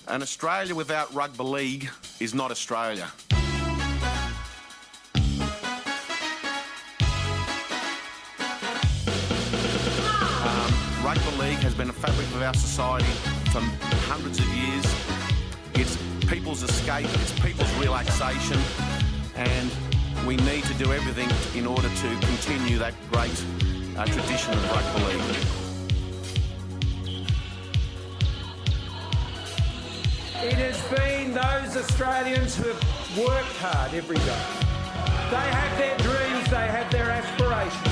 An Australia without rugby league is not Australia. Rugby league has been a fabric of our society for hundreds of years. It's people's escape, it's people's relaxation, and we need to do everything in order to continue that great tradition of rugby league. It has been those Australians who have worked hard every day. They have their dreams, they have their aspirations.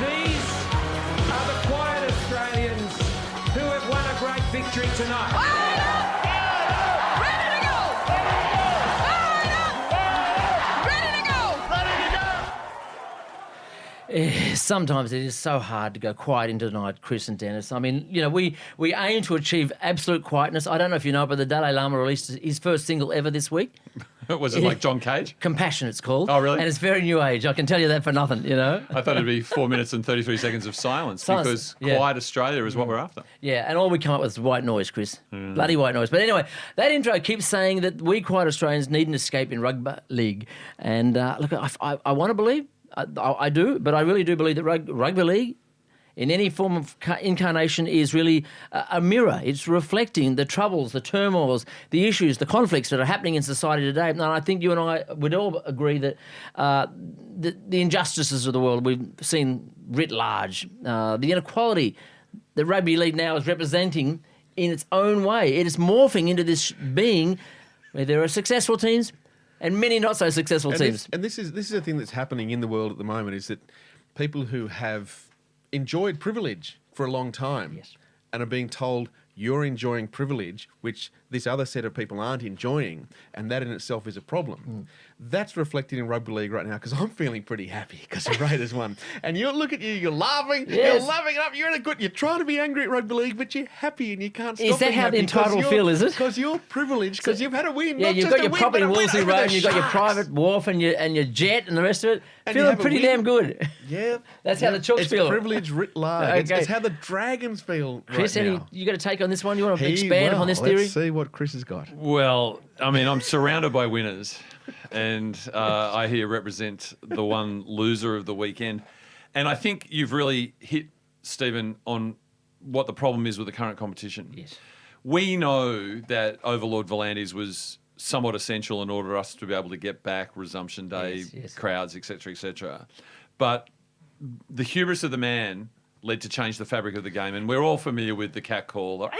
These are the quiet Australians who have won a great victory tonight. Sometimes it is so hard to go quiet into the night, Kris and Denis. I mean, you know, we aim to achieve absolute quietness. I don't know if you know, but the Dalai Lama released his first single ever this week. Was it like John Cage? Compassion, it's called. Oh, really? And it's very new age. I can tell you that for nothing, you know. I thought it'd be 4 minutes and 33 seconds of silence because quiet Australia is what we're after. Yeah, and all we come up with is white noise, Kris. Bloody white noise. But anyway, that intro keeps saying that we quiet Australians need an escape in rugby league. And look, I want to believe, I do, but I really do believe that rugby league, in any form of incarnation, is really a mirror. It's reflecting the troubles, the turmoils, the issues, the conflicts that are happening in society today. And I think you and I would all agree that the injustices of the world we've seen writ large, the inequality that rugby league now is representing in its own way. It is morphing into this being where there are successful teams and many not so successful teams. This is a thing that's happening in the world at the moment, is that people who have enjoyed privilege for a long time and are being told you're enjoying privilege, which this other set of people aren't enjoying, and that in itself is a problem. That's reflected in rugby league right now, because I'm feeling pretty happy because the Raiders won. And you look at you, you're laughing, you're laughing it up, you're in a good, you're trying to be angry at rugby league, but you're happy and you can't stop. Is that how the entitled feel, is it? Because you're privileged, because you've had a win. Yeah, you've got your property in Wolseley Road, and you've got your private wharf and your jet and the rest of it. And feeling pretty damn good. Yeah. That's how the Chooks feel. It's privilege writ large. Okay. It's how the Dragons feel Chris, right now. you got a take on this one? You want to expand upon this theory? Let's see what Chris has got. Well, I mean, I'm surrounded by winners, and I here represent the one loser of the weekend. And I think you've really hit, Stephen, on what the problem is with the current competition. Yes. We know that Overlord Volandis was somewhat essential in order for us to be able to get back resumption day, crowds, etc., etc. But the hubris of the man led to change the fabric of the game, and we're all familiar with the cat call,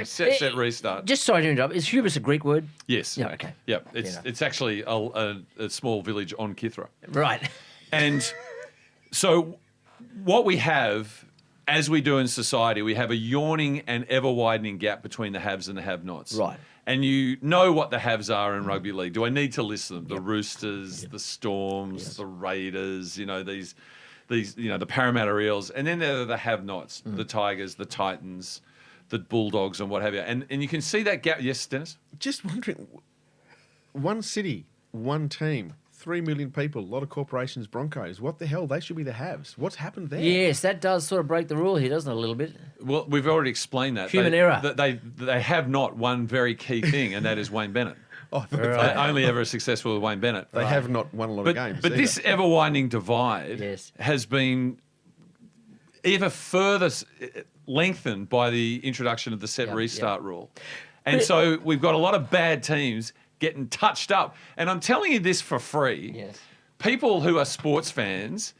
set, restart. Just sorry to interrupt. Is hubris a Greek word? Yes. Yeah, okay. Yep. It's actually a small village on Kithra. Right. And so what we have, as we do in society, we have a yawning and ever-widening gap between the haves and the have-nots. Right. And you know what the haves are in rugby league. Do I need to list them? The Roosters, the Storms, the Raiders, these, the Parramatta Eels. And then there are the have-nots, the Tigers, the Titans, the Bulldogs and what have you. And you can see that gap. Yes, Dennis? Just wondering, one city, one team, 3 million people, a lot of corporations, Broncos. What the hell? They should be the haves. What's happened there? Yes, that does sort of break the rule here, doesn't it, a little bit? Well, we've already explained that. Human error. They have not one very key thing, and that is Wayne Bennett. Only ever successful with Wayne Bennett. They have not won a lot of games. But this ever-widening divide has been ever further lengthened by the introduction of the set restart rule. And so we've got a lot of bad teams getting touched up. And I'm telling you this for free. Yes. People who are sports fans,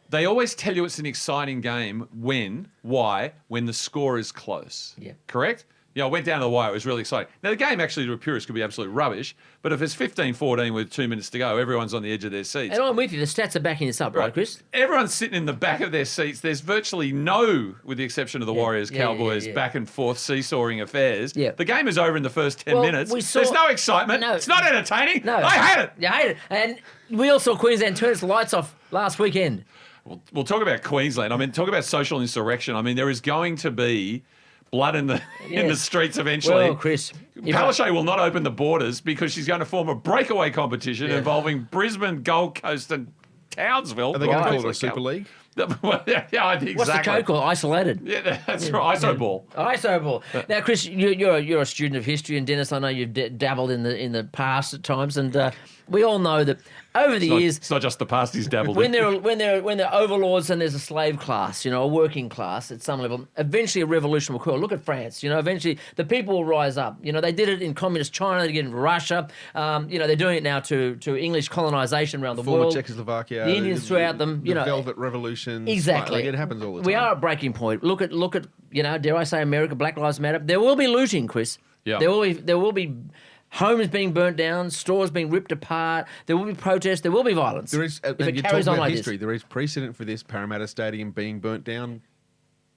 they always tell you it's an exciting game when the score is close. Yeah. Correct? I went down to the wire. It was really exciting. Now, the game actually, to a purist, could be absolute rubbish. But if it's 15-14 with 2 minutes to go, everyone's on the edge of their seats. And I'm with you. The stats are backing this up, right, Chris? Everyone's sitting in the back of their seats. There's virtually no, with the exception of the Warriors, Cowboys, back and forth seesawing affairs. Yeah. The game is over in the first 10 minutes. There's no excitement. No. It's not entertaining. No. I hate it. You hate it. And we all saw Queensland turn its lights off last weekend. We'll talk about Queensland. I mean, talk about social insurrection. I mean, there is going to be blood in the streets eventually. Well, Chris, Palaszczuk will not open the borders because she's going to form a breakaway competition involving Brisbane, Gold Coast and Townsville. Are they going to call it a Super League? Yeah, I think What's exactly. the code called? Isolated. Yeah, that's right. ISO ball. ISO ball. Now, Chris, you're a student of history, and Dennis, I know you've dabbled in the past at times, and we all know that over the years, It's not just the past he's dabbled when in. there are overlords and there's a slave class, a working class at some level, eventually a revolution will occur. Look at France, eventually the people will rise up. They did it in communist China, they did it in Russia. They're doing it now to English colonization around the Former world. Czechoslovakia, the Indians throughout them, the Velvet Revolution. Exactly. Like, it happens all the time. We are at a breaking point. Look at dare I say America, Black Lives Matter. There will be looting, Chris. Yeah. There will be homes being burnt down, stores being ripped apart. There will be protests. There will be violence. There is, if and it you carries talk on about like history. this. There is precedent for this Parramatta Stadium being burnt down.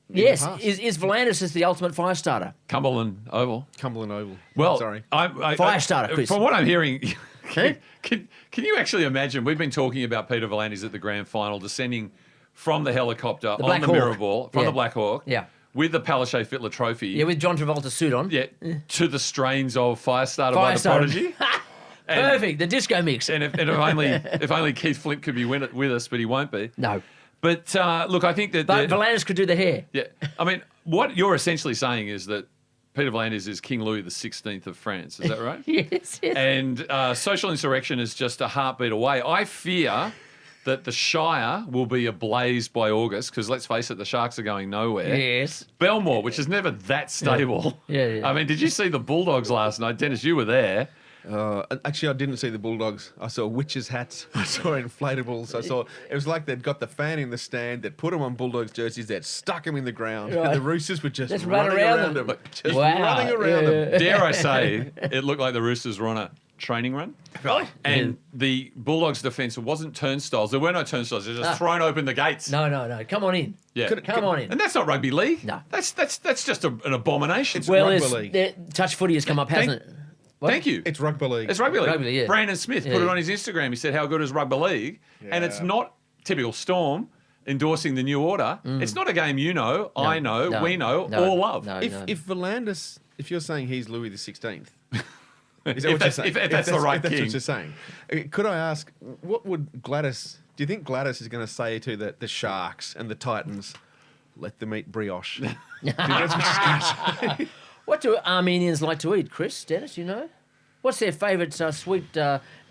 Yes, is Volandis just the ultimate fire starter? Cumberland Oval. Cumberland Oval. Well, sorry. Fire starter, Chris. From what I'm hearing, Huh? can you actually imagine? We've been talking about Peter Volandis at the grand final, descending from the helicopter on Black the Hawk. Mirrorball, from Yeah. the Black Hawk, Yeah. with the Palaszczuk Fittler Trophy, Yeah, with John Travolta's suit on. yeah, to the strains of Firestarter by the Firestarter. Prodigy. Perfect, the disco mix. And if only Keith Flint could be with us, but he won't be. No. But look, I think that But Volandis could do the hair. yeah, I mean, what you're essentially saying is that Peter Volandis is King Louis XVI of France. Is that right? Yes, yes. And social insurrection is just a heartbeat away. I fear that the Shire will be ablaze by August because, let's face it, the Sharks are going nowhere. Yes. Belmore, which is never that stable. Yeah. I mean, did you see the Bulldogs last night? Dennis, you were there. Actually, I didn't see the Bulldogs. I saw witches' hats. I saw inflatables. I saw it was like they'd got the fan in the stand. They'd put them on Bulldogs jerseys. They'd stuck them in the ground. Right. And the Roosters were just Just run running around around them. them. Just Wow. running around them. Dare I say, it looked like the Roosters were on a training run. Right. And the Bulldogs' defence wasn't turnstiles. There were no turnstiles. They're just thrown open the gates. No. Come on in. Yeah. Come on in. And that's not rugby league. No. That's just an abomination. It's Well, rugby league. touch footy has come up, hasn't it? What? Thank you. It's rugby league. It's rugby league. Rugby league, yeah. Brandon Smith put it on his Instagram. He said, how good is rugby league? And it's Yeah. not typical Storm endorsing the new order. It's not a game I know, no, we know, no, all love. no. If Volandis, if you're saying he's Louis the 16th, is If that's the right if that's king. what you're saying. Could I ask, what would Gladys? Do you think Gladys is going to say to the Sharks and the Titans, "Let them eat brioche"? Do you think that's what she's going to say? What do Armenians like to eat, Chris? Dennis, you know? What's their favourite sweet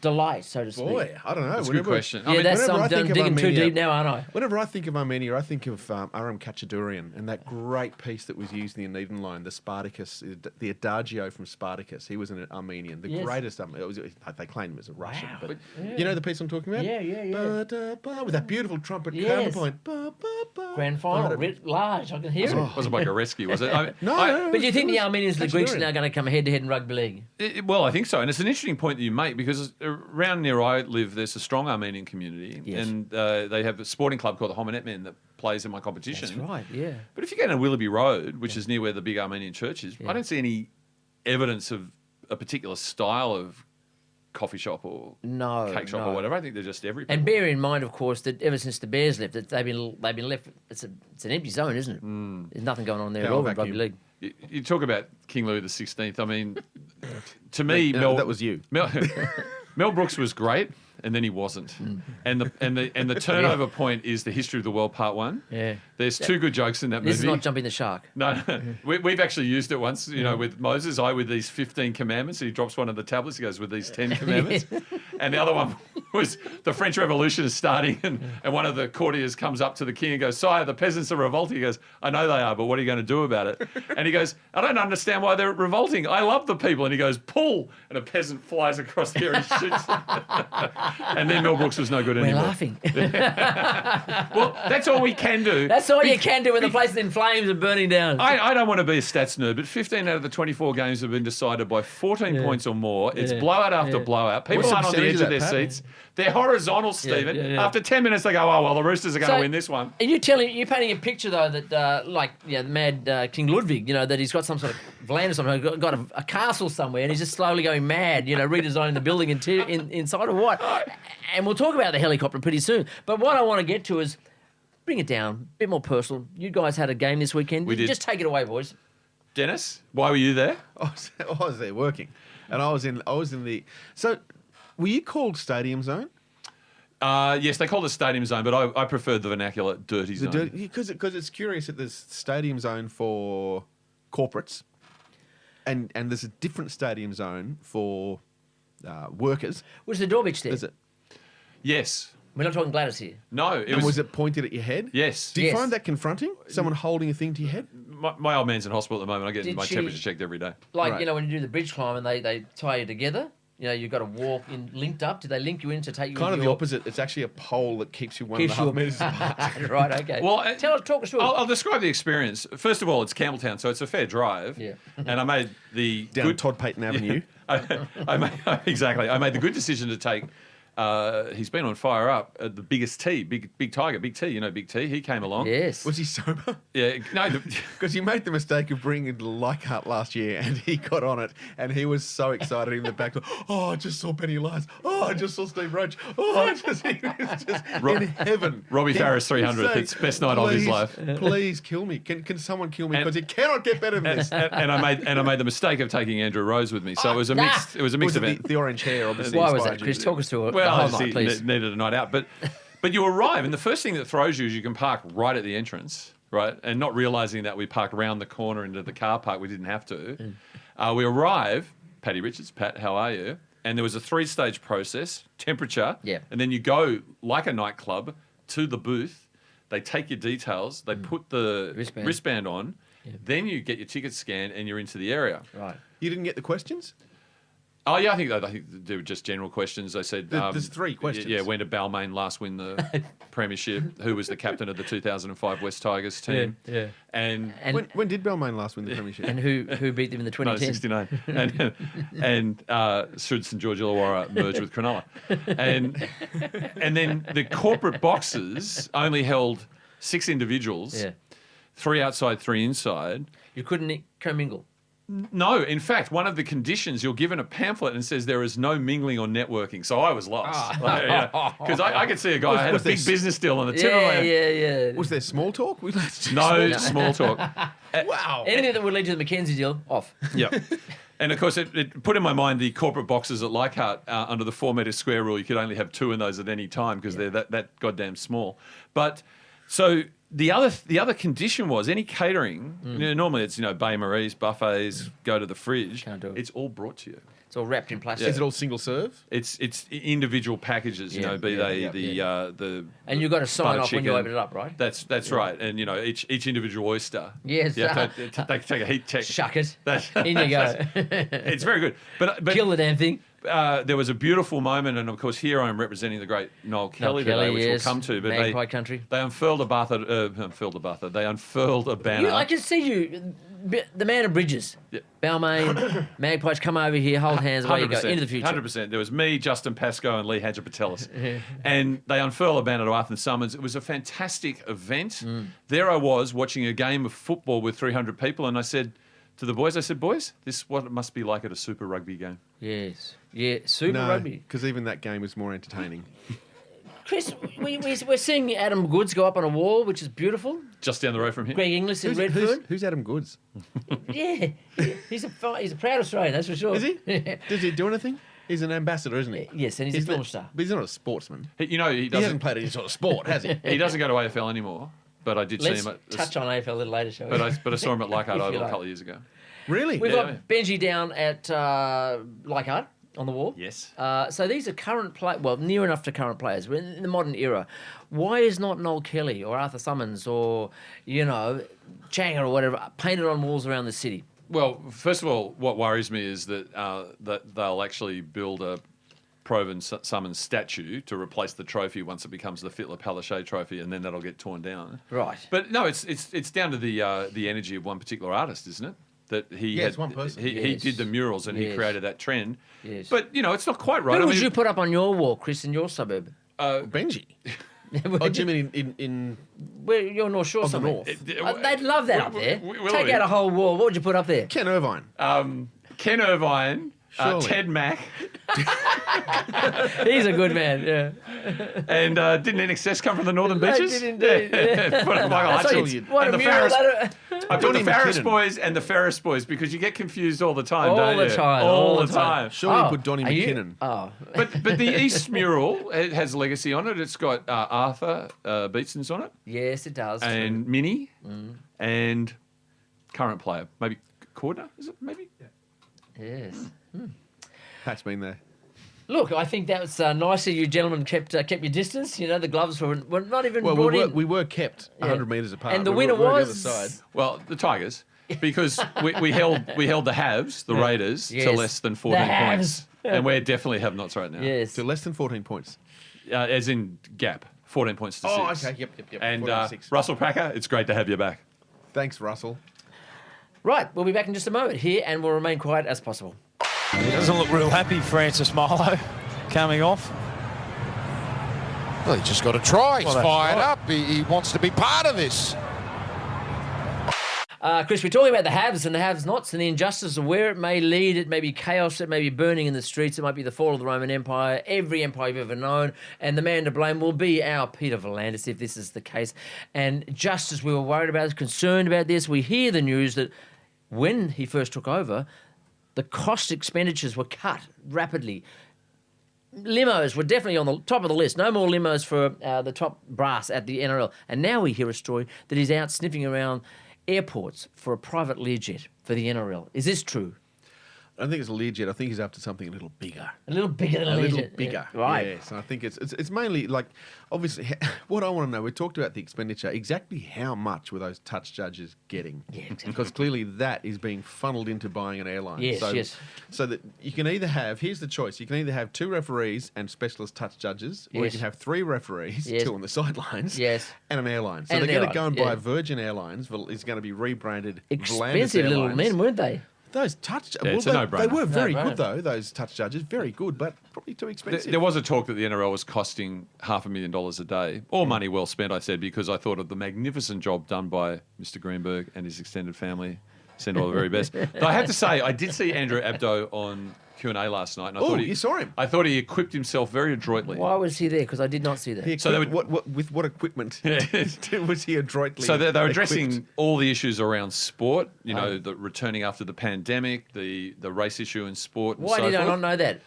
delight, so to speak? Boy, I don't know. That's a good question. Yeah, that's whenever I I'm think of digging too Armenia- deep now, aren't I? Whenever I think of Armenia, I think of Aram Khachaturian and that great piece that was used in the Aeneid line, the Spartacus, the Adagio from Spartacus. He was an Armenian, the Yes. greatest. They claimed him as a Russian, Wow. but Yeah. you know the piece I'm talking about? Yeah. Ba-da-ba, with that beautiful trumpet Yes. counterpoint. Ba-ba-ba, Grand final, ba-da- writ large, I can hear it. It wasn't like a rescue, was it? No, But do you think the Armenians and the Greeks are Khachaturian. now going to come head-to-head in rugby league? Well, I think so. And it's an interesting point that you make because around near I live, there's a strong Armenian community. Yes. And they have a sporting club called the Hominet Men that plays in my competition. That's right, yeah. But if you go to Willoughby Road, which is near where the big Armenian church is, I don't see any evidence of a particular style of coffee shop or cake shop or whatever. I think they're just everywhere. And bear in mind, of course, that ever since the Bears left, that they've been left. It's an empty zone, isn't it? There's nothing going on there at Power all in rugby vacuum. league. You talk about King Louis XVI. I mean, to me, Mel, that was you. Mel Brooks was great, and then he wasn't. And the turnover point is the History of the World Part 1. Yeah. There's two good jokes in that This is movie. not jumping the shark. No, we've actually used it once, with Moses. With these 15 commandments, and he drops one of the tablets. He goes, with these 10 commandments. And the other one was the French Revolution is starting, and one of the courtiers comes up to the king and goes, "Sire, the peasants are revolting." He goes, "I know they are, but what are you going to do about it?" And he goes, "I don't understand why they're revolting. I love the people." And he goes, "Pull!" And a peasant flies across there and shoots him. And then Mel Brooks was no good We're anymore. laughing. Well, that's all we can do. That's all you can do when the place is in flames and burning down. I don't want to be a stats nerd, but 15 out of the 24 games have been decided by 14 points or more. It's Yeah. blowout after Yeah. blowout. People What's the aren't on the edge percentage of of their that, Pat? seats. They're horizontal, Stephen. yeah. After 10 minutes, they go, "Oh, well, the Roosters are going to win this one." And you're painting a picture though that the mad King Ludwig, that he's got some sort of land or something, got a castle somewhere, and he's just slowly going mad, redesigning the building inside of what. And we'll talk about the helicopter pretty soon. But what I want to get to is bring it down, a bit more personal. You guys had a game this weekend. We did. Just take it away, boys. Dennis, why were you there? I was there working, and I was in the. So, were you called Stadium Zone? Yes, they call it stadium zone, but I prefer the vernacular dirty zone. Because it's curious that there's stadium zone for corporates, and there's a different stadium zone for workers. Was the doorbell there? Is it? Yes. We're not talking Gladys here. No. Was it pointed at your head? Yes. Do you Yes. find that confronting? Someone holding a thing to your head? My old man's in hospital at the moment. I get Did my she- temperature checked every day. Like, Right. when you do the bridge climb and they tie you together, you've got to walk in linked up. Do they link you in to take you Kind into of the your... opposite. It's actually a pole that keeps you Keeps 1.5 you- metres apart. Right, okay. Well, talk us through it. I'll describe the experience. First of all, it's Campbelltown, so it's a fair drive. Yeah. And I made the Down good... Todd Payton Avenue. I made the good decision to take... he's been on fire up at the biggest T, Big Tiger, Big T. You know Big T? He came along. Yes. Was he sober? Yeah. No. Because you made the mistake of bringing the Leichhardt last year, and he got on it, and he was so excited in the back. Oh, I just saw Penny Lyons. Oh, I just saw Steve Roach. Oh, he was just in heaven. Robbie Farah's 300th. It's best night of his life. Please kill me. Can someone kill me? Because it cannot get better than this. And I made the mistake of taking Andrew Rose with me. So it was a mixed. It was a mixed Was it event. the orange hair? Obviously, Why was inspired that, Chris? you. Talk us through it. Well, the I whole night, please. needed a night out, but you arrive, and the first thing that throws you is you can park right at the entrance, right, and not realising that we parked around the corner into the car park. We didn't have to. We arrive. Patty Richards, Pat, how are you? And there was a 3-stage process: temperature, Yeah. and then you go like a nightclub to the booth. They take your details. They put the wristband on. Then you get your ticket scanned, and you're into the area. Right. You didn't get the questions? Oh yeah, I think they were just general questions. They said There's 3 questions. Yeah, when did Balmain last win the premiership? Who was the captain of the 2005 West Tigers team? Yeah. And When did Balmain last win the premiership? And who beat them in the 2010? 69. and should St George Illawarra merge with Cronulla? And then the corporate boxes only held 6 individuals. Yeah. 3 outside, 3 inside. You couldn't commingle. No, in fact, one of the conditions, you're given a pamphlet and says there is no mingling or networking. So I was lost. Because I could see a guy had a big business deal on the tip of my hand. Yeah. Was there small talk? No small talk. Wow. Anything that would lead to the McKenzie deal, off. Yep. And of course, it put in my mind the corporate boxes at Leichhardt under the 4 metre square rule. You could only have 2 in those at any time because they're that goddamn small. But so the other condition was any catering. Normally it's Bain Marie's, buffets, go to the fridge. Can't do it. It's all brought to you. It's all wrapped in plastic. Is it all single serve? It's individual packages. Yeah, Be yeah, they yeah, the And you've got to sign butter off when you chicken. open it up, right? That's right. And each individual oyster. Yes. You have to take a heat check. Shuck it. That's- In you go. It's very good. But Kill the damn thing. there was a beautiful moment, and of course here I am representing the great Noel Kelly today, which yes. we'll come to. But Magpie country. they unfurled a They unfurled a banner. I can see you, the man of bridges. Yeah. Balmain, Magpies, come over here, hold hands, away you go, into the future. 100%. There was me, Justin Pascoe, and Lee Hadjipatelis. And they unfurl a banner to Arthur Summons. It was a fantastic event. There I was watching a game of football with 300 people, and I said to the boys, boys, this is what it must be like at a Super Rugby game. Yes. Yeah, Super Rugby. because even that game was more entertaining. Chris, we're seeing Adam Goods go up on a wall, which is beautiful. Just down the road from here. Greg Inglis in Redfern. Who's Adam Goods? Yeah. He's a proud Australian, that's for sure. Is he? Does he do anything? He's an ambassador, isn't he? Yes, and he's a film star. But he's not a sportsman. He He doesn't. hasn't played any sort of sport, has he? He doesn't go to AFL anymore. But I did Let's see him at. touch on AFL a little later, shall we? But I saw him at Leichhardt If you Oval a like. couple of years ago. Really? We've Yeah, got Benji down at Leichhardt on the wall. Yes. So these are near enough to current players. We're in the modern era. Why is not Noel Kelly or Arthur Summons or, Changa or whatever painted on walls around the city? Well, first of all, what worries me is that they'll actually build a Proven Summons statue to replace the trophy once it becomes the Fitler Palaszczuk trophy, and then that'll get torn down. Right. But no, it's down to the energy of one particular artist, isn't it? That it's one person. He Yes. did the murals and he Yes. created that trend. Yes. But it's not quite right. Who I would mean, you put up on your wall, Chris, in your suburb? Benji. Oh, do you mean in Where you're North Shore the somewhere? north? They'd love that up there. will Take we? out a whole wall. What would you put up there? Ken Irvine? Ken Irvine, Surely. Ted Mack, He's a good man. Yeah. and didn't NXS come from the Northern They Beaches? did indeed, yeah. Put up Michael So Hutchins. what and a the mural Farris. that. I put the Donnie Ferris McKinnon. boys and the Ferris boys because you get confused all the time, All don't the you? time, All the time. Surely you put Donnie are you- McKinnon. Oh, But the East mural, it has legacy on it. It's got Arthur Beetson's on it, yes, it does. and Minnie, and current player, maybe Cordner, is it? Maybe. Yes. Pat's been there. Look, I think that was nice that you gentlemen kept your distance. You know, the gloves were not even Well, brought we in. were kept 100 metres apart. And the We winner were on the other was- side. Well, the Tigers, because we held the Haves, the Raiders, to Yes. less than 14 The Havs. points, and we're definitely have-nots right now. Yes. To less than 14 points. As in gap, 14 points to 6. Oh, okay. Yep. And 14 to 6. Russell Packer, it's great to have you back. Thanks, Russell. Right, we'll be back in just a moment here, and we'll remain quiet as possible. He doesn't look real happy, Francis Marlowe, coming off. Well, he just got a try. He's Well, that's fired right. up. He wants to be part of this. Chris, we're talking about the haves and the have-nots and the injustice of where it may lead. It may be chaos. It may be burning in the streets. It might be the fall of the Roman Empire, every empire you've ever known. And the man to blame will be our Peter V'landys if this is the case. And just as we were worried about, concerned about this, we hear the news that when he first took over, the cost expenditures were cut rapidly. Limos were definitely on the top of the list. No more limos for the top brass at the NRL. And now we hear a story that he's out sniffing around airports for a private Learjet for the NRL. Is this true? I don't think it's a Learjet. I think he's after something a little bigger. A little bigger than a Learjet. little bigger. Yeah, right. Yes, and I think it's mainly like, obviously, what I want to know, we talked about the expenditure, exactly how much were those touch judges getting? Yeah, exactly. Because clearly that is being funneled into buying an airline. Yes, yes. So that you can either have, here's the choice, you can either have 2 referees and specialist touch judges, or you Yes. can have 3 referees, Yes. 2 on the sidelines, Yes. and an airline. So And they're an going to go and airline, buy Virgin Airlines, is going to be rebranded V'landys Expensive little Airlines. men, weren't they? Those touch Yeah, it's a they no-brainer. were very No-brainer. good though. Those touch judges, very good, but probably too expensive. There was a talk that the NRL was costing $500,000 a day. All money well spent, I said, because I thought of the magnificent job done by Mr. Greenberg and his extended family. Send all the very best. Though I have to say, I did see Andrew Abdo on Q&A last night. And I Oh, thought you saw him? I thought he equipped himself very adroitly. Why was he there? Because I did not see that. So they with what equipment was he adroitly? So they were equipped? addressing all the issues around sport, you know, the returning after the pandemic, the race issue in sport and Why so did I forth. not know that?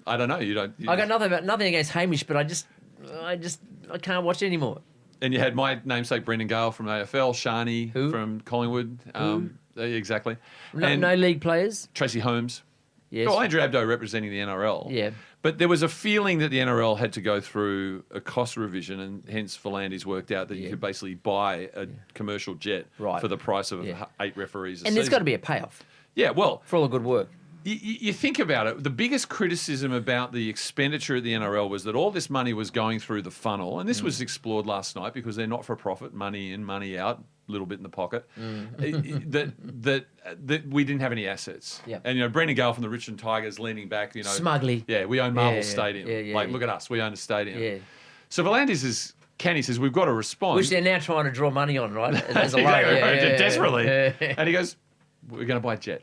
I don't know. You don't. I got nothing against Hamish, but I can't watch it anymore. And you had my namesake Brendan Gale from AFL, Shani Who? from Collingwood. Exactly. No, and no league players. Tracy Holmes. Yes. Well, Andrew Abdo representing the NRL. Yeah. But there was a feeling that the NRL had to go through a cost revision, and hence V'landys worked out that you could basically buy a commercial jet Right. for the price of Yeah. 8 referees a And there's season. got to be a payoff Yeah, well, for all the good work. you think about it, the biggest criticism about the expenditure at the NRL was that all this money was going through the funnel, and this was explored last night because they're not for profit, money in, money out, a little bit in the pocket. That we didn't have any assets. Yep. And Brendan Gale from the Richmond Tigers leaning back, Smugly. Yeah, we own Marvel Yeah, Stadium. yeah, Look at us, we own a stadium. Yeah. So V'landys is Kenny says we've got to respond. Which they're now trying to draw money on, right? As a Exactly, loan. right, desperately. Yeah. And he goes, we're going to buy a jet.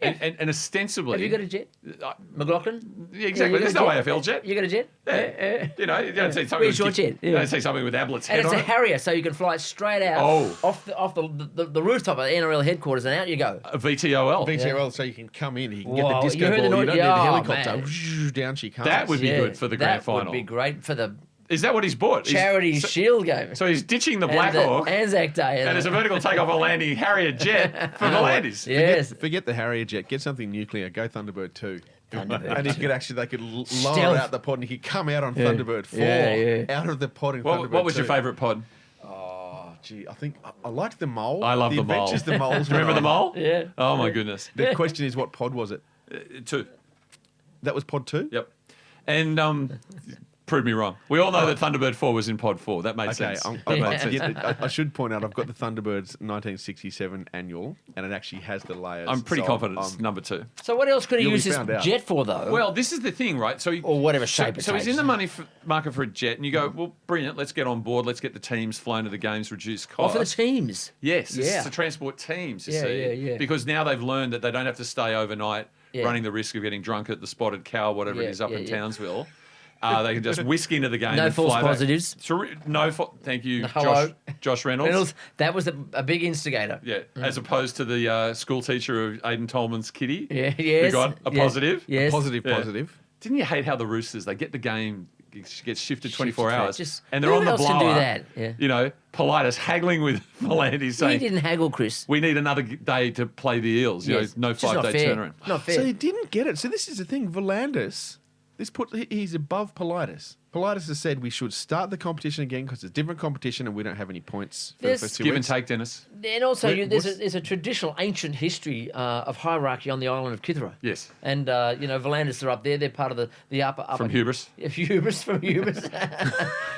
And ostensibly, Have you got a jet? McLaughlin? Yeah, exactly. you There's got no a AFL jet. You got a jet? Yeah. You know, you don't see something. Where's your jet? You Yeah. don't see something with Ablett's And head it's on a it. Harrier, so you can fly it straight out off the rooftop of the NRL headquarters, and out you go. A VTOL. VTOL, so you can come in, you can get Whoa, the disco you heard the ball. noise? You don't Yeah, need the oh, helicopter. man. Down she comes. That would be good for the grand final. That would be great for the Is that what he's bought? charity shield game. So he's ditching the And Black the Hawk, Anzac Day. and it's a vertical takeoff or landing Harrier jet for the V'landys. Yes. Forget the Harrier jet. Get something nuclear. Go Thunderbird 2. Thunderbird And they could lower Stealth. out the pod, and he could come out on Thunderbird 4. Yeah. Out of the pod in Thunderbird What was your 2. favourite pod? Oh, gee, I think I liked the mole. I love the mole. Adventures the moles. were Remember the on. mole? Yeah. Oh my goodness. The question is, what pod was it? 2. That was pod 2? Yep. And prove me wrong. We all know that Thunderbird 4 was in pod 4. That made Okay, sense. I'm- That I'm- made sense. yeah, I should point out I've got the Thunderbirds 1967 annual, and it actually has the layers. I'm pretty so confident I'm- it's number 2. So what else could he You'll be use this found out. jet for, though? Well, this is the thing, right? So Or whatever shape it So he's takes. in the money market for a jet, and you go, well, brilliant. Let's get on board. Let's get the teams flown to the games, reduce Oh, costs. for the teams. Yes, Yeah. it's to transport teams. You Yeah, see, yeah. because now they've learned that they don't have to stay overnight, Yeah. running the risk of getting drunk at the Spotted Cow, whatever Yeah, it is, up yeah, in yeah. Townsville. They can just whisk into the game. No and false fly back. positives. Thank you, Hello. Josh Reynolds. That was a big instigator. Yeah, as opposed to the school teacher of Aidan Tolman's kitty. Yeah, yes. Who got a yes, positive. Yes. Positive. Didn't you hate how the Roosters, they get the game, gets shifted 24 Shifted, hours, just- and they're who on the else blower. can do that? Yeah. You know, Politis haggling with Volandis He saying, didn't haggle, Chris. we need another day to play the Eels. You Yes. know, no It's just not 5-day fair. turnaround. Not fair. So he didn't get it. So this is the thing. Volandis, he's above Politis. Politis has said we should start the competition again because it's different competition and we don't have any points for the There's- first 2 Give and weeks. take, Dennis. And also, Wait, there's a traditional ancient history of hierarchy on the island of Kithera. Yes. And, Volandis are up there. They're part of the upper... From hubris. Hubris, from hubris.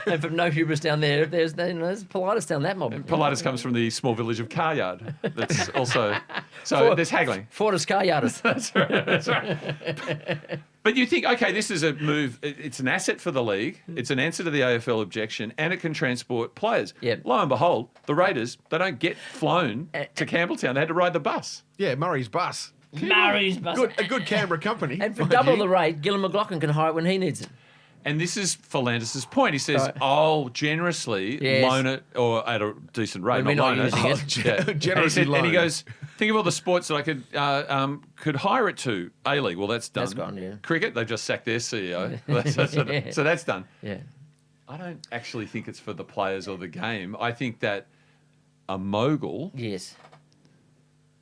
And from no hubris down there, there's Politis down that mob. Politis comes from the small village of Caryard. That's also... So there's haggling. Fortis car yarders. That's right. But you think, okay, this is a move. It's an asset for the league. It's an answer to the AFL objection, and it can transport players. Yep. Lo and behold, the Raiders, they don't get flown to Campbelltown. They had to ride the bus. Yeah, Murray's bus. Murray's bus. A good Canberra company. And for mind double you. the rate, Gillon McLachlan can hire it when he needs it. And this is Philandis' point. He says, Right. I'll generously Yes. loan it, or at a decent rate, When not we're not loan it. using it. Oh, generously And he said- and he loan. goes, think of all the sports that I could hire it to. A-League, well, that's done. That's gone, yeah. Cricket, they've just sacked their CEO. So that's done. Yeah. I don't actually think it's for the players or the game. I think that a mogul Yes.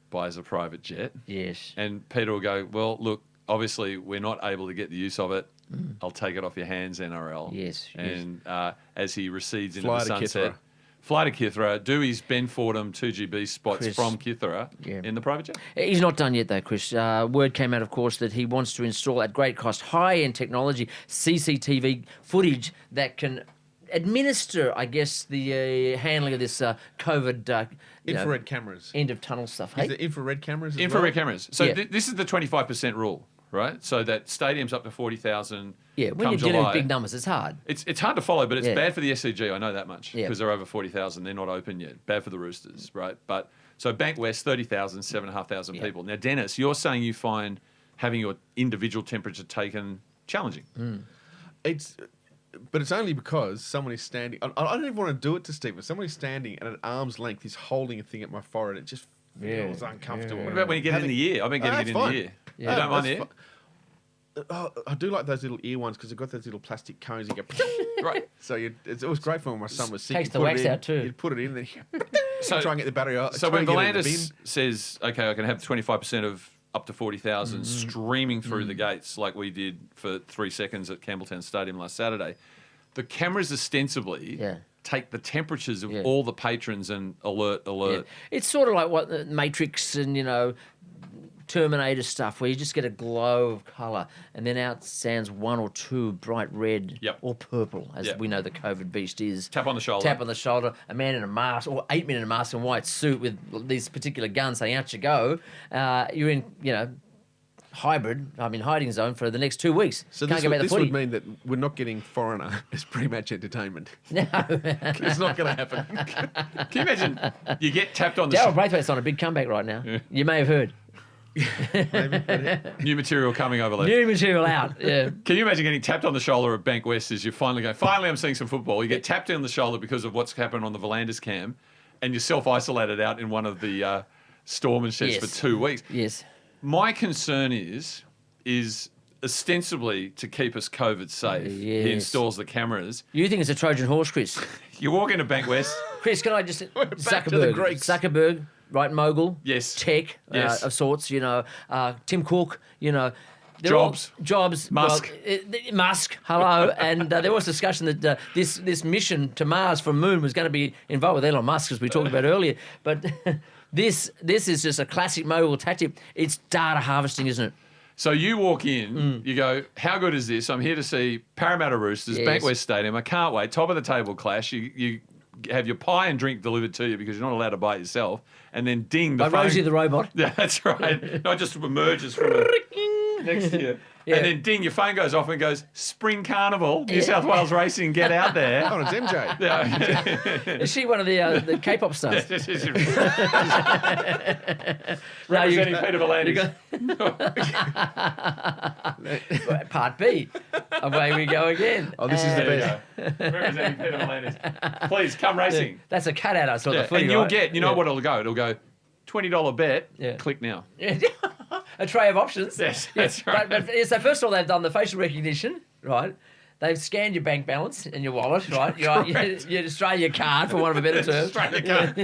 buys a private jet, Yes. and Peter will go, well, look, obviously we're not able to get the use of it. Mm. I'll take it off your hands, NRL. Yes, And as he recedes into Fly the to sunset, Kithera. fly to Kithera, do his Ben Fordham 2GB spots Chris. from Kithera Yeah. in the private jet. He's not done yet, though, Chris. Word came out, of course, that he wants to install at great cost high-end technology, CCTV footage that can administer, I guess, the handling of this COVID Infrared cameras. end of tunnel stuff. Is Hey? there infrared cameras as Infrared well? cameras. So Yeah. this is the 25% rule, right? So that stadiums up to 40,000 Yeah, when come you're dealing with July. big numbers, it's hard. It's hard to follow, but it's Yeah. bad for the SCG. I know that much Yeah. because they're over 40,000. They're not open yet. Bad for the Roosters, right? But so Bank West, 30,000, 7,500 Yeah. people. Now, Dennis, you're saying you find having your individual temperature taken challenging. But it's only because someone is standing. I don't even want to do it to Steve, but someone is standing and at arm's length is holding a thing at my forehead. It just feels uncomfortable. What about when you get it in the ear? I've been getting that's it in fine. the ear. Yeah. You don't mind the ear? That's Oh, I do like those little ear ones because they've got those little plastic cones. You go, Right. so it was great for when my son was sick. Takes You'd the put it wax in, out too. You'd put it in, then So- try and get the battery out. So try when and get it in the Volandis says, okay, I can have 25% of up to 40,000 streaming through the gates like we did for 3 seconds at Campbelltown Stadium last Saturday, the cameras ostensibly Yeah. take the temperatures of Yeah. all the patrons and alert. Yeah. It's sort of like what the Matrix and, Terminator stuff where you just get a glow of colour and then out sounds one or two bright red Yep. or purple, as Yep. we know the COVID beast is. Tap on the shoulder. Tap on the shoulder, a man in a mask, or 8 men in a mask and white suit with these particular guns saying, out you go. You're in, hybrid, hiding zone for the next 2 weeks. So Can't this, go back to this footy. would mean that we're not getting foreigner as pre-match entertainment. No. It's not going to happen. Can you imagine you get tapped on the Daryl shoulder? Braithwaite's on a big comeback right now. You may have heard. New material coming over left. New material out. Yeah. Can you imagine getting tapped on the shoulder at Bank West as you finally go, finally I'm seeing some football. You get tapped on the shoulder because of what's happened on the Volandis cam and you're self-isolated out in one of the Stormers sheds Yes. for 2 weeks. Yes. My concern is ostensibly to keep us COVID safe. He Yes. installs the cameras. You think it's a Trojan horse, Chris? You walk into Bank West. Chris, can I just... back to the Zuckerberg. Greeks. Zuckerberg, right, mogul. Yes. Tech Yes. of sorts, Tim Cook, they're Jobs. all- Jobs. Musk. Musk, hello. And there was discussion that this mission to Mars from Moon was going to be involved with Elon Musk, as we talked about earlier. But this is just a classic mogul tactic. It's data harvesting, isn't it? So you walk in, you go, how good is this? I'm here to see Parramatta Roosters, Yes. Bank West Stadium. I can't wait. Top of the table clash. You have your pie and drink delivered to you because you're not allowed to buy it yourself. And then ding, the By phone. Rosie the robot. Yeah, that's right. Not just emerges from next to you. Yeah. And then ding, your phone goes off and goes, Spring Carnival, New South Wales Racing, get out there. Oh, it's MJ. Yeah. Is she one of the K-pop stars? Representing Peter Volandis. Part B. Away we go again. Oh, this is the best. Representing Peter Volandis. Please, come racing. That's a cutout I saw Yeah, the footy, and you'll right? get, you know what it'll go? It'll go, $20 bet, Yeah. click now. Yeah. A tray of options. Yes, that's right. But so first of all, they've done the facial recognition, right? They've scanned your bank balance and your wallet, right? Your Australia card, for want of a better term. Australia card.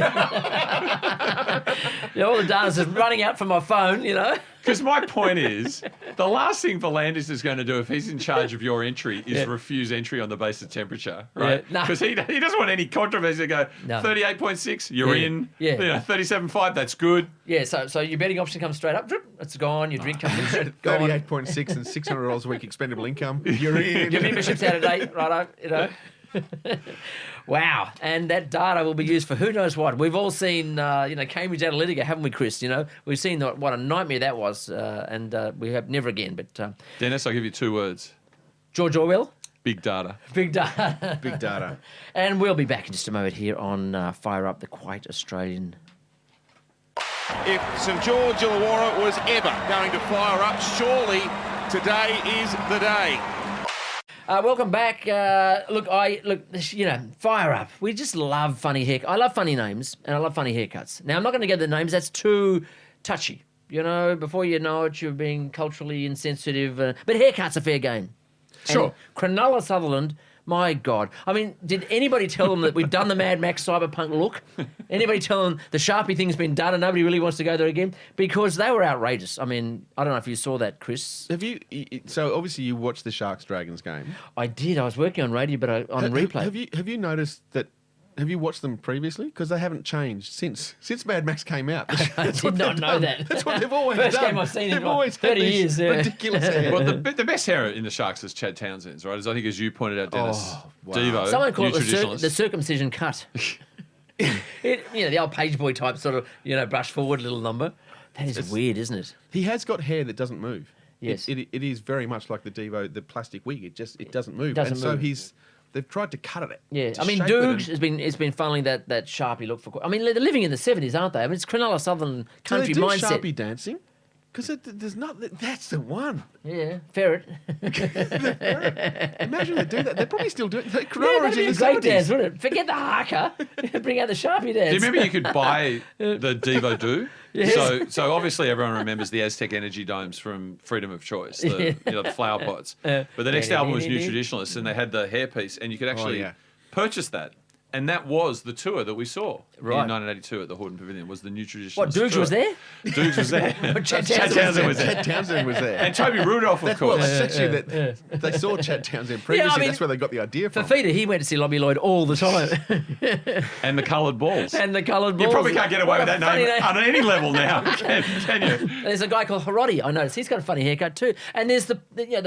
Yeah, all the data's just running out from my phone, you know. Because my point is, the last thing Volandis is going to do if he's in charge of your entry is refuse entry on the basis of temperature, right? Yeah, no. Because he doesn't want any controversy to go, No. 38.6, you're Yeah, in. yeah. 37.5, that's good. Yeah, so your betting option comes straight up, drip, it's gone. Your drink comes in, gone. 38.6 and $600 a week expendable income. You're in. Your membership's out of date, righto, you know. Wow, and that data will be used for who knows what. We've all seen, Cambridge Analytica, haven't we, Chris? You know, we've seen what a nightmare that was, and we hope never again. But Dennis, I'll give you 2 words. George Orwell, Big data. big data. Big data. And we'll be back in just a moment here on Fire Up, the Quite Australian. If St George Illawarra was ever going to fire up, surely today is the day. Welcome back. Fire Up. We just love funny haircuts. I love funny names and I love funny haircuts. Now, I'm not going to get the names. That's too touchy. You know, before you know it, you're being culturally insensitive. But haircuts are fair game. Sure. And Cronulla Sutherland, my God. I mean, did anybody tell them that we've done the Mad Max cyberpunk look? Anybody tell them the Sharpie thing's been done and nobody really wants to go there again? Because they were outrageous. I mean, I don't know if you saw that, Chris. Have you? So obviously you watched the Sharks Dragons game. I did. I was working on radio, but on replay. Have you noticed that? Have you watched them previously? Because they haven't changed since Mad Max came out. I did not know that. That's what they've always done. First game I've seen in They've always 30 had these years. Yeah. ridiculous hair. Well, the best hair in the Sharks is Chad Townsend's, right? As I think, as you pointed out, Dennis, wow. Devo, Someone called new it traditionalist. the circumcision cut. The old page boy type sort of, brush forward little number. That is weird, isn't it? He has got hair that doesn't move. Yes. It is very much like the Devo, the plastic wig. It doesn't move. Doesn't and so move. they've tried to cut it. Yeah, to I mean, shape it Dukes and- has been funneling that Sharpie look for. I mean, they're living in the 70s, aren't they? I mean, it's Cronulla Southern country do they do mindset. Sharpie dancing? Because there's not. That's the one. Yeah, ferret. Imagine they do that. They're probably still doing. Yeah, Cronulla that'd is be in a the great 70s. dance, wouldn't it? Forget the haka. Bring out the Sharpie dance. Do you remember you could buy the Devo Do? Yes. So obviously everyone remembers the Aztec Energy Domes from Freedom of Choice, the flower pots. But the next album was New Traditionalists, and they had the hairpiece, and you could actually purchase that. And that was the tour that we saw in 1982 at the Horton Pavilion, was the New Traditionalists. What, Dukes tour. was there? Dukes was there. Chad Townsend was there. Chad Townsend was there. And Toby Rudolph, of course. Well, that's actually that they saw Chad Townsend previously. I mean, that's where they got the idea from. Fafita, he went to see Lobby Lloyd all the time. And the coloured balls. And the coloured balls. You probably can't get away with What a that funny name on any level now, can you? There's a guy called Harodi, I noticed. He's got a funny haircut too. And there's the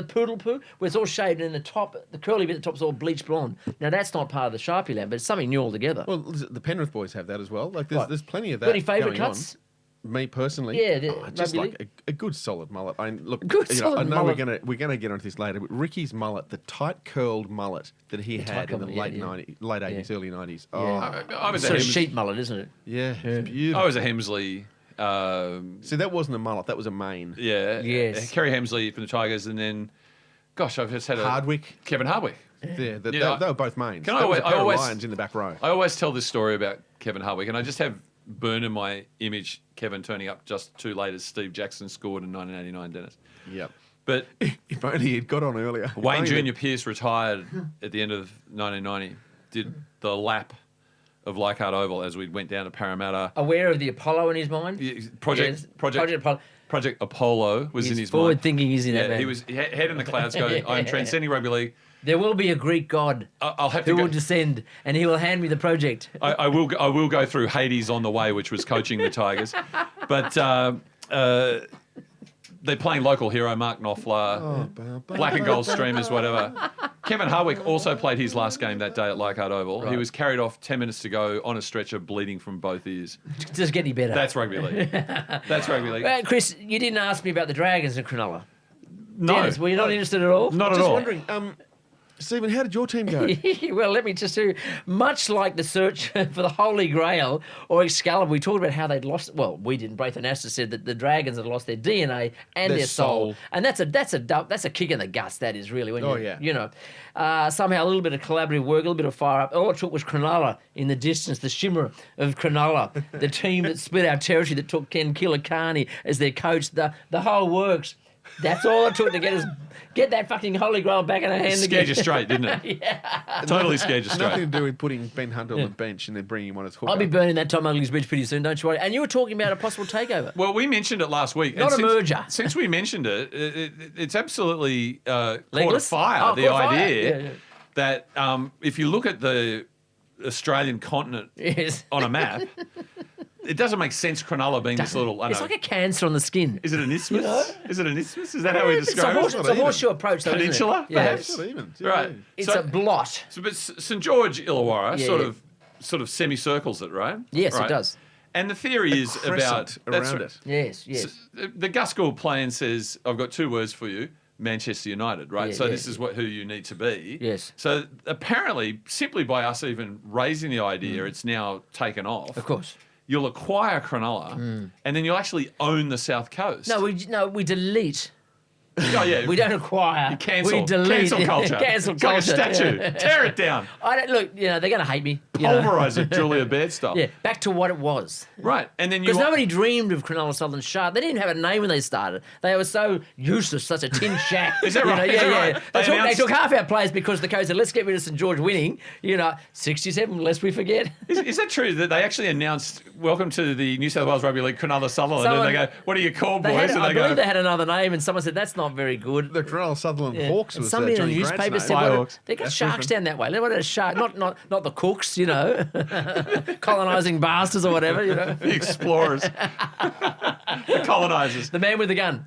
poodle poo, where it's all shaved and the top, the curly bit at the top's all bleached blonde. Now, that's not part of the Sharpie land, but it's something new altogether. Well, the Penrith boys have that as well. Like there's plenty of that. Got any favourite going cuts? On. Me personally, Yeah, just rugby like a good solid mullet. I mean, look, Good solid I know mullet. we're gonna get onto this later, but Ricky's mullet, the tight curled mullet that he had in the tight late curl, yeah. 90s, late 80s, early 90s. Oh, I was a Sort of Hems- sheet mullet, isn't it? yeah, it's beautiful. I was a Hemsley. See, that wasn't a mullet, that was a mane. Yeah. Yes. Kerry Hemsley from the Tigers, and then, gosh, I've just had Hardwick. Kevin Hardwick. Yeah, they Yeah, were both manes. Can I That was always- a pair I always- of lions in the back row. I always tell this story about Kevin Hardwick, and I just have burned in my image Kevin turning up just too late as Steve Jackson scored in 1989, Dennis. Yep. But If only he'd got on earlier. Wayne If only Junior Pearce retired at the end of 1990, did the lap of Leichhardt Oval as we went down to Parramatta. Aware of the Apollo in his mind? Project Apollo. Project Apollo was in his forward mind. thinking, isn't that Yeah, man? he was head in the clouds going, I'm transcending rugby league. There will be a Greek god I'll have to who go. will descend, and he will hand me the project. I will go through Hades on the way, which was coaching the Tigers. But they're playing local hero Mark Knopfler, black and gold streamers, whatever. Kevin Hardwick also played his last game that day at Leichhardt Oval. He was carried off 10 minutes to go on a stretcher, bleeding from both ears. Does get any better? That's rugby league. That's rugby league. Chris, you didn't ask me about the Dragons in Cronulla. No. Dennis, were you not interested at all? Not at Just all. wondering, Stephen, how did your team go? Well, let me just do, much like the search for the Holy Grail or Excalibur, we talked about how they'd lost, well, we didn't, Braithen Astor said that the Dragons had lost their DNA and their soul. And that's a kick in the guts, that is really. When somehow a little bit of collaborative work, a little bit of fire up. All it took was Cronulla in the distance, the shimmer of Cronulla, the team that split our territory, that took Ken Killicarney as their coach, the whole works. That's all it took to get that fucking Holy Grail back in our hand again. Scared you straight, didn't it? Yeah. Totally scared you straight. Nothing to do with putting Ben Hunt on the bench and then bringing him on as hooker. I'll be burning that Tom Ugley's bridge pretty soon, don't you worry. And you were talking about a possible takeover. Well, we mentioned it last week. Not and a merger. Since we mentioned it, it's absolutely caught a Legless? fire, the caught fire. idea that if you look at the Australian continent Yes. on a map, it doesn't make sense Cronulla being this little, It's like a cancer on the skin. Is it an isthmus? You know? Is it an isthmus? Is that how we describe it? It's a horseshoe approach, though, Peninsula, isn't it? perhaps? It's not even. Right. It's a blot. So, but St George Illawarra Yeah, sort of semicircles it, right? Yes, right? it does. And the theory is about around it. Yes. So the Gus Gould plan says, I've got two words for you. Manchester United, right? Yeah, so yeah. this is who you need to be. Yes. So apparently, simply by us even raising the idea, it's now taken off. Of course. You'll acquire Cronulla, and then you'll actually own the South Coast. No, we delete. Oh, yeah. We don't acquire. You cancel. We delete. Cancel culture. Cancel It's like a culture. statue. Yeah. Tear it down. Look, they're going to hate me. you know. Pulverise it, Julia Baird style. Yeah, back to what it was. Right. And then you Because nobody dreamed of Cronulla Southern Shark. They didn't have a name when they started. They were so useless, such a tin shack. Is that right? Yeah, Is that yeah. right? They took half our players because the coach said, let's get rid of St George winning. 67, lest we forget. Is that true that they actually announced, welcome to the New South Wales Rugby League, Cronulla Sutherland, and they go, what are you called, boys? I believe they had another name, and someone said, that's not very good. The Cronulla Sutherland Hawks And was somebody in the Johnny newspaper Grant's said, name. well, they got sharks down that way. They wanted a shark, not the cooks, colonising bastards or whatever, The explorers, the colonisers. The man with the gun.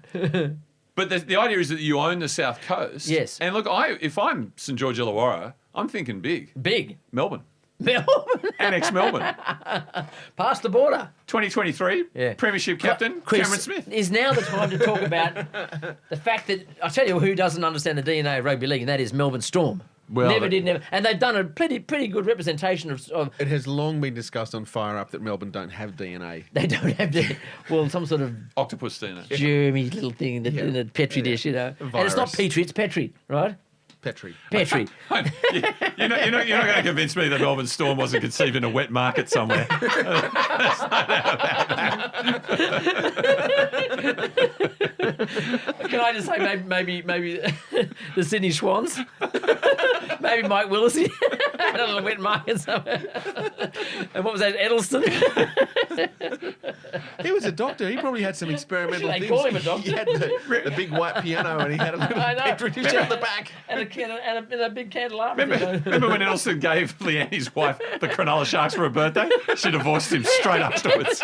But the idea is that you own the South Coast. Yes. And look, if I'm St George Illawarra, I'm thinking big. Big. Melbourne. Melbourne. Annex Melbourne. Past the border. 2023, Premiership captain, Chris, Cameron Smith. Is now the time to talk about the fact that, I'll tell you who doesn't understand the DNA of rugby league, and that is Melbourne Storm. Well, never. And they've done a pretty good representation of It has long been discussed on Fire Up that Melbourne don't have DNA. they don't have some sort of Octopus DNA. germy little thing in a Petri dish, And it's not Virus. Petri, it's Petri, right? Petri. Petri. You're not going to convince me that Melbourne Storm wasn't conceived in a wet market somewhere. Can I just say maybe the Sydney Swans? Maybe Mike Willis had a little wet market somewhere. And what was that, Edelson? He was a doctor. He probably had some experimental They things. call him a doctor. He had the big white piano and he had a little I know. Petri dish at the back. And a big candelabra. Remember when Elson gave Leanne's wife the Cronulla Sharks for her birthday? She divorced him straight afterwards.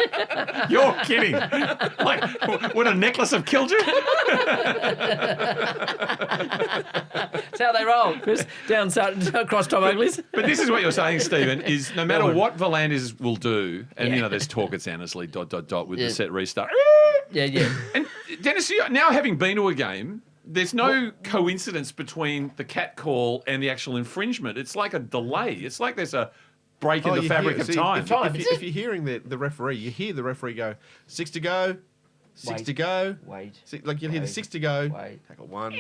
You're kidding. Like, would a necklace have killed you? That's how they roll, Chris. Down south, across Tom Ugley's. But this is what you're saying, Stephen, is no matter what Volandis will do, and there's talk it's Annesley ... with the set restart. Yeah. And Dennis, now having been to a game, there's no coincidence between the cat call and the actual infringement. It's like a delay. It's like there's a break in the fabric of time. If you're hearing the referee, you hear the referee go, 6 to go, 6 to go. Wait. Like you'll hear the 6 to go, Wait. tackle 1.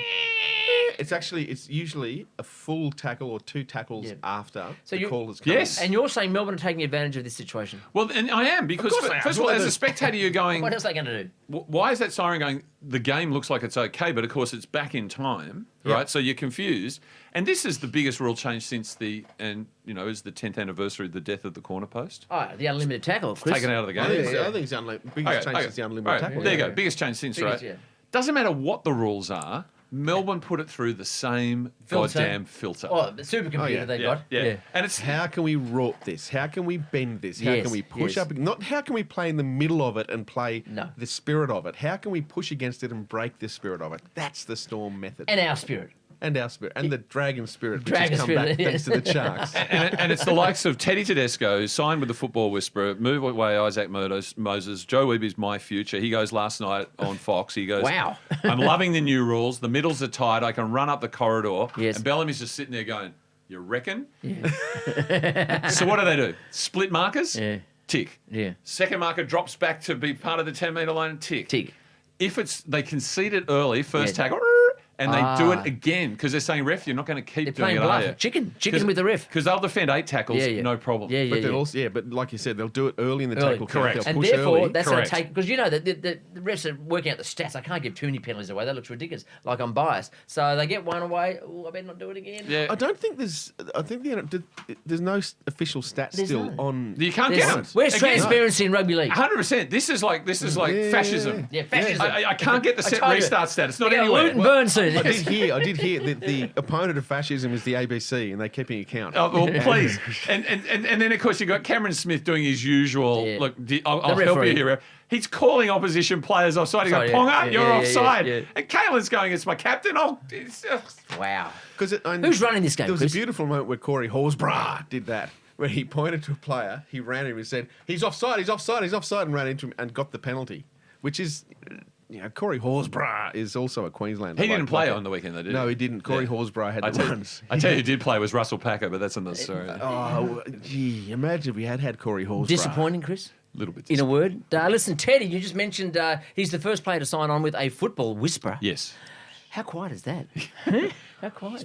It's usually a full tackle or 2 tackles after the call has come. Yes. And you're saying Melbourne are taking advantage of this situation. Well, and I am, because course they are. first of all, as a spectator, you're going, What else are they going to do? why is that siren going, the game looks like it's okay, but of course it's back in time, right? So you're confused. And this is the biggest rule change since is the 10th anniversary of the death of the corner post. Oh, the unlimited tackle, Chris. Taken out of the game. I think it's the biggest change since the unlimited Right, tackle. there you go. Biggest change since, Biggest, right? yeah. Doesn't matter what the rules are, Melbourne put it through the same Filter. goddamn filter. Oh, the supercomputer they got. Yeah. And it's How can we warp this? How can we bend this? How Yes, can we push yes. up? Not how can we play in the middle of it and play No. the spirit of it? How can we push against it and break the spirit of it? That's the Storm method. And our spirit. And our spirit. And the dragon spirit, which Dragon has come spirit, back yeah. thanks to the Sharks. And it's the likes of Teddy Tedesco, signed with the Football Whisperer, move away Isaac Moses, Joe Weeby's my future. He goes last night on Fox. He goes, Wow. I'm loving the new rules. The middles are tight. I can run up the corridor. Yes. And Bellamy's just sitting there going, you reckon? Yeah. So what do? Split markers? Yeah. Tick. Yeah. Second marker drops back to be part of the 10-metre line. Tick. Tick. If they concede it early, first Yeah. tackle, and they do it again because they're saying, ref, you're not going to keep They're doing playing it, bluff. are you? Chicken with the ref. Because they'll defend 8 tackles, no problem. Yeah, yeah, But then yeah. also, but like you said, they'll do it early in the Early. tackle. Correct. They'll And push therefore, early. that's going to Correct. take, because you know that the refs are working out the stats. I can't give too many penalties away. That looks ridiculous. Like I'm biased. So they get one away. Oh, I better not do it again. Yeah. I don't think there's. I think there's no official stats There's still none. on. You can't get them. Where's Again, transparency in rugby league? 100%. This is like fascism. Yeah, fascism. I can't get the set told you. restart stat. It's not They're gonna anywhere. loot and burn soon. I did hear that the opponent of fascism is the ABC, and they're keeping account. Oh, well, please. And then, of course, you've got Cameron Smith doing his usual, Yeah. look, I'll help referee. you here, ref. He's calling opposition players offside. He goes, Offside, yeah. Ponga, Yeah, you're yeah, yeah, offside. yeah. And Caelan's going, it's my captain. Wow. Who's running this game, There was Chris? a beautiful moment where Corey Horsburgh did that, where he pointed to a player, he ran him and said, he's offside, and ran into him and got the penalty, which is, Corey Horsburgh is also a Queenslander. He didn't play on the weekend, though, did he? No, he didn't. Corey Horsburgh had the runs. I tell you who did play was Russell Packer, but that's another story. Oh, gee, imagine if we had Corey Horsburgh. Disappointing, Chris? A little bit In a disappointing. word. Listen, Teddy, you just mentioned he's the first player to sign on with a football whisperer. Yes. How quiet is that? Huh? How quiet?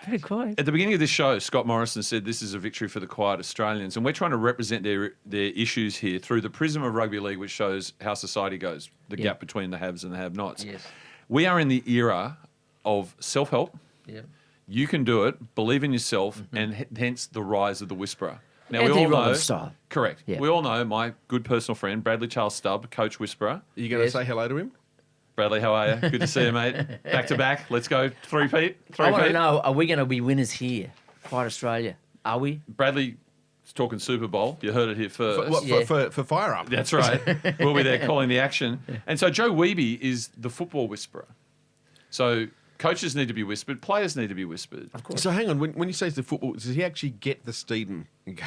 Very quiet. At the beginning of this show, Scott Morrison said this is a victory for the quiet Australians, and we're trying to represent their issues here through the prism of rugby league, which shows how society goes, the gap between the haves and the have-nots. Yes. We are in the era of self-help. Yeah. You can do it, believe in yourself, and hence the rise of the whisperer. Now, we Anthony all know, Robbins style. Correct. Yeah. We all know my good personal friend, Bradley Charles Stubb, coach whisperer. Are you going to say hello to him? Bradley, how are you? Good to see you, mate. Back to back. Let's go. Three-peat. I want to know, are we going to be winners here? Quiet Australia. Are we? Bradley talking Super Bowl. You heard it here first. For Fire Up? That's right. We'll be there calling the action. And so Joe Weeby is the football whisperer. So coaches need to be whispered. Players need to be whispered. Of course. So hang on, when you say it's the football, does he actually get the Steeden and go,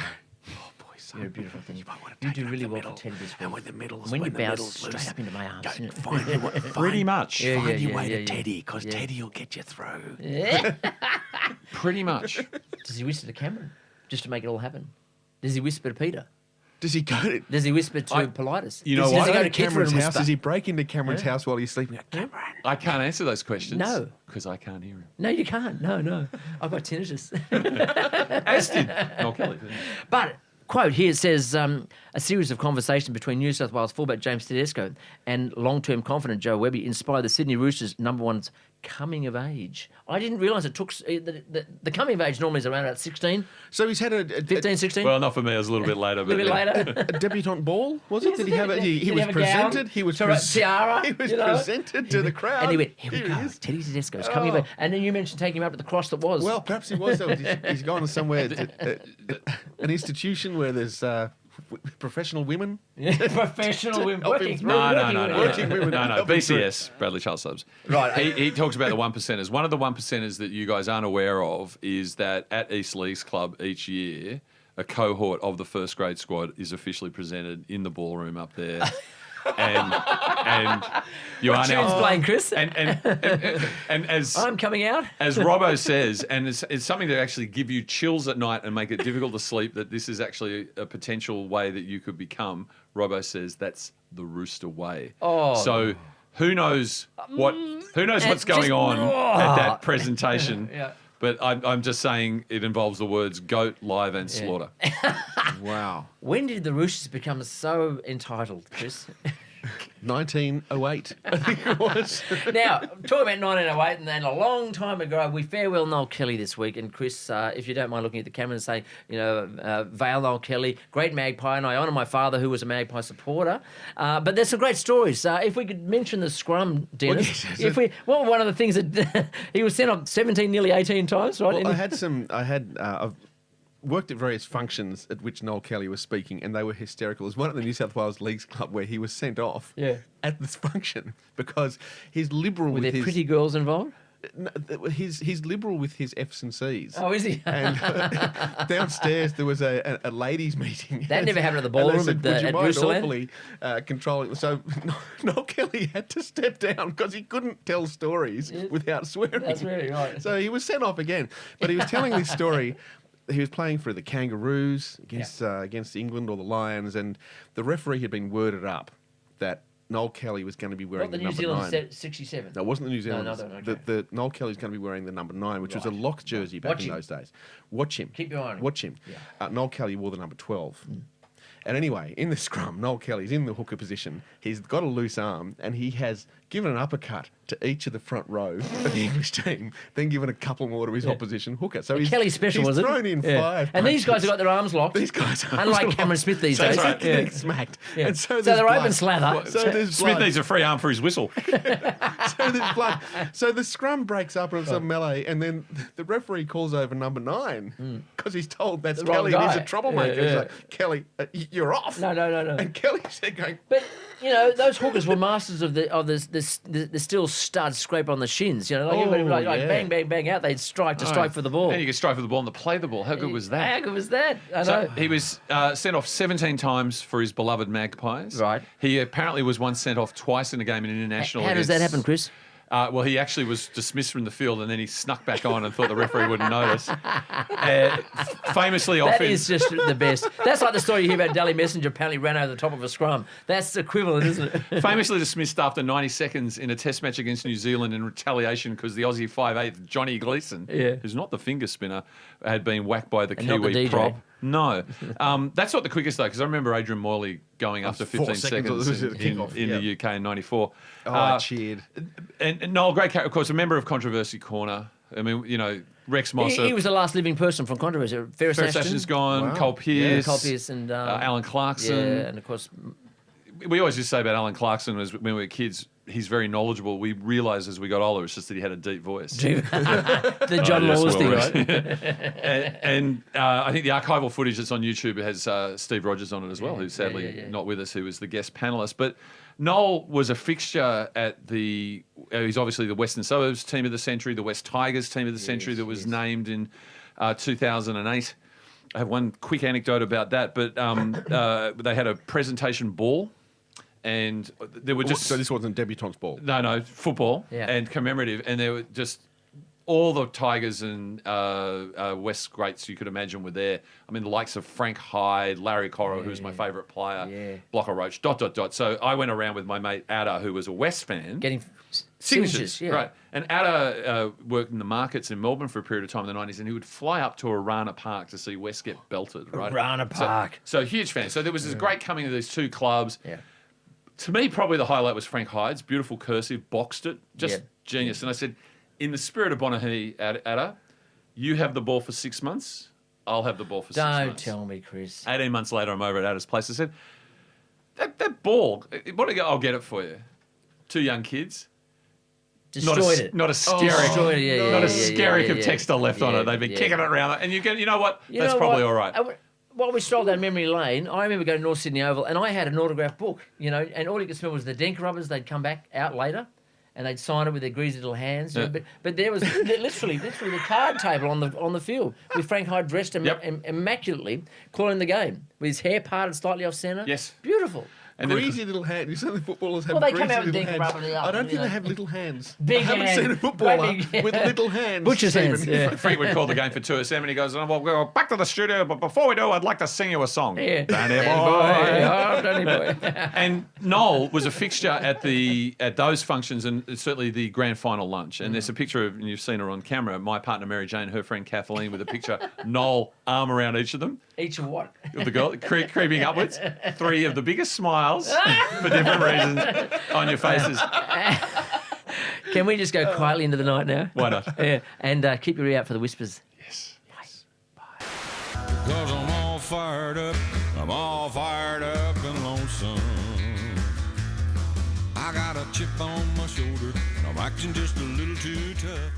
oh boy, son, You're a beautiful thing. you might want to You take do it up really the well middle, for Teddy this and week. when the middle's When you the bounce middle's straight loose, up into my arms. go, find your way, Pretty much. Yeah, find yeah, your way yeah, to yeah. Teddy, because Yeah. Teddy will get you through. Yeah. Pretty much. Does he whisper to Cameron just to make it all happen? Does he whisper to Peter? Does he go to Does he whisper to Politis? You know Does what? he go to to Kidford Cameron's and house? whisper? Does he break into Cameron's house while he's sleeping? Cameron. I can't answer those questions. No. Because I can't hear him. No, you can't. No. I've got tinnitus. As did Noel Kelly. didn't he? But, quote, here it says, a series of conversations between New South Wales fullback James Tedesco and long-term confident Joe Webby inspired the Sydney Roosters' number one's coming of age. I didn't realise it took... The coming of age normally is around about 16, So he's had a 15, 16? Well, not for me. It was a little bit later. a little bit later. a debutante ball, was it? Did he have it? He Did was have a gown? presented. He was Tiara, He was you know? presented to the crowd. And he went, here we Here go. he is. Teddy Tedesco's coming of age. And then you mentioned taking him up to the cross that was. Well, perhaps he was. Though. He's gone somewhere, an institution where there's professional women. professional women. help him Working, through. working Working women. No, Help him through. BCS, Bradley Charles Stubbs. Right. He talks about the 1%ers. One of the 1%ers that you guys aren't aware of is that at East Leagues Club each year, a cohort of the first grade squad is officially presented in the ballroom up there. and you are Tunes now playing, Chris. and as I'm coming out. as Robbo says, and it's something to actually give you chills at night and make it difficult to sleep, that this is actually a potential way that you could become. Robbo says that's the Rooster way. Oh. So who knows what's going on at that presentation. Yeah. But I'm just saying it involves the words goat, live, and slaughter. Wow. When did the Roosters become so entitled, Chris? 1908, I think it was. Now, talking about 1908, and then a long time ago, we farewell Noel Kelly this week. And Chris, if you don't mind looking at the camera and say, Vale Noel Kelly, great Magpie, and I honour my father who was a Magpie supporter. But there's some great stories. If we could mention the scrum, Dennis. One of the things that he was sent off 17, nearly 18 times, right? Well, I've worked at various functions at which Noel Kelly was speaking, and they were hysterical. There's one at the New South Wales Leagues Club where he was sent off at this function because he's liberal Were with there his... pretty girls involved? He's liberal with his F's and C's. Oh, is he? And downstairs there was a ladies' meeting. That never happened at the And they ballroom said, at "Would you mind Roosterland?" awfully controlling?" So Noel Kelly had to step down because he couldn't tell stories without swearing. That's really right. So he was sent off again. But he was telling this story. He was playing for the Kangaroos against England or the Lions, and the referee had been worded up that Noel Kelly was going to be wearing Not the New number Zealand 9. 67. No, it wasn't the New Zealand. okay. The Noel Kelly's going to be wearing the number 9, which was a lock jersey back Watch in him. those days. Watch him. Keep your eye on him. Watch him. Yeah. Noel Kelly wore the number 12. And anyway, in the scrum, Noel Kelly's in the hooker position. He's got a loose arm, and he has given an uppercut to each of the front row of the English team, then given a couple more to his opposition hooker. So he's Kelly special, was he's it? thrown in 5 And these guys punches. have got their arms locked. These guys are Unlike Cameron Smith these days. That's getting smacked. Yeah. And so they're there's open blood. slather. So there's Smith blood. needs a free arm for his whistle. So there's blood. So the scrum breaks up and it's a melee, and then the referee calls over number 9 because he's told that's The wrong Kelly and he's guy. a troublemaker. Yeah, He's yeah. like, Kelly, you're off. No. And Kelly said, going, But those hookers were masters of the still stud scrape on the shins. Like everybody would like bang, bang, bang out. They'd strike for the ball. And you could strike for the ball and to play the ball. How good was that? How good was that? I know. So he was sent off 17 times for his beloved Magpies. Right. He apparently was once sent off twice in a game in international. How does that happen, Chris? Well, he actually was dismissed from the field and then he snuck back on and thought the referee wouldn't notice. Famously That often. is just the best. That's like the story you hear about Daly Messenger apparently ran over the top of a scrum. That's equivalent, isn't it? Famously dismissed after 90 seconds in a test match against New Zealand in retaliation because the Aussie 5'8", Johnny Gleeson, who's not the finger spinner, had been whacked by the And not the Kiwi DJ. prop. No. That's not the quickest, though, because I remember Adrian Morley going after 15 seconds in the UK in 94. oh, I cheered. And Noel, great character, of course, a member of Controversy Corner. I mean, Rex Moss. He was the last living person from Controversy. Ferris Ashton's gone, Wow. Cole Pearce. Cole Pearce and Alan Clarkson. Yeah, and of course, We always used to say about Alan Clarkson was when we were kids, he's very knowledgeable. We realised as we got older, it's just that he had a deep voice. the John yes, Laws thing, well, right? and I think the archival footage that's on YouTube has Steve Rogers on it as well, who's sadly not with us, who was the guest panellist. But Noel was a fixture at he's obviously the Western Suburbs team of the century, the West Tigers team of the century that was named in 2008. I have one quick anecdote about that, but they had a presentation ball. And there were just... So this wasn't debutante's ball? No, football Yeah. and commemorative. And there were just all the Tigers and West greats you could imagine were there. I mean, the likes of Frank Hyde, Larry Corro, who's my favourite player, Blocker Roach, ... So I went around with my mate Ada, who was a West fan. Getting signatures, yeah. Right. And Ada worked in the markets in Melbourne for a period of time in the 90s, and he would fly up to Arana Park to see West get belted, right? Arana Park. So huge fan. So there was this great coming of these two clubs. Yeah. To me, probably the highlight was Frank Hyde's beautiful cursive, boxed it, just genius. And I said, in the spirit of Bonahi, Ada, you have the ball for 6 months, I'll have the ball for 6 months. Don't tell me, Chris. 18 months later, I'm over at Ada's place. I said, that ball, I'll get it for you. 2 young kids. Destroyed it. Not a skerrick. Destroyed it, Not a skerrick of textile left on it. They've been kicking it around. And you know what? That's probably all right. While we strolled down memory lane, I remember going to North Sydney Oval, and I had an autograph book, and all you could smell was the Denker rubbers. They'd come back out later, and they'd sign it with their greasy little hands. But there was literally the card table on the field with Frank Hyde dressed immaculately, calling the game with his hair parted slightly off centre. Yes, beautiful. And Greasy little hands. You say the footballers have they greasy come out with little Denker hands. rubber in the I don't think arm, they have little hands. Big I haven't hands. seen a footballer Great big- with little hands. Butcher's hands, Stephen. yeah. Frank would call the game for 2SM and he goes, well, we'll go back to the studio, but before we do, I'd like to sing you a song. Yeah. Danny Oh, Danny boy. And Noel was a fixture at those functions and certainly the grand final lunch. And there's a picture of, and you've seen her on camera, my partner Mary Jane, her friend Kathleen, with a picture, Noel arm around each of them. Each of what? Of the girl creeping upwards. 3 of the biggest smiles for different reasons on your faces. Can we just go quietly into the night now? Why not? Yeah, and keep your ear out for the whispers. Yes. Cause I'm all fired up and lonesome. I got a chip on my shoulder, and I'm acting just a little too tough.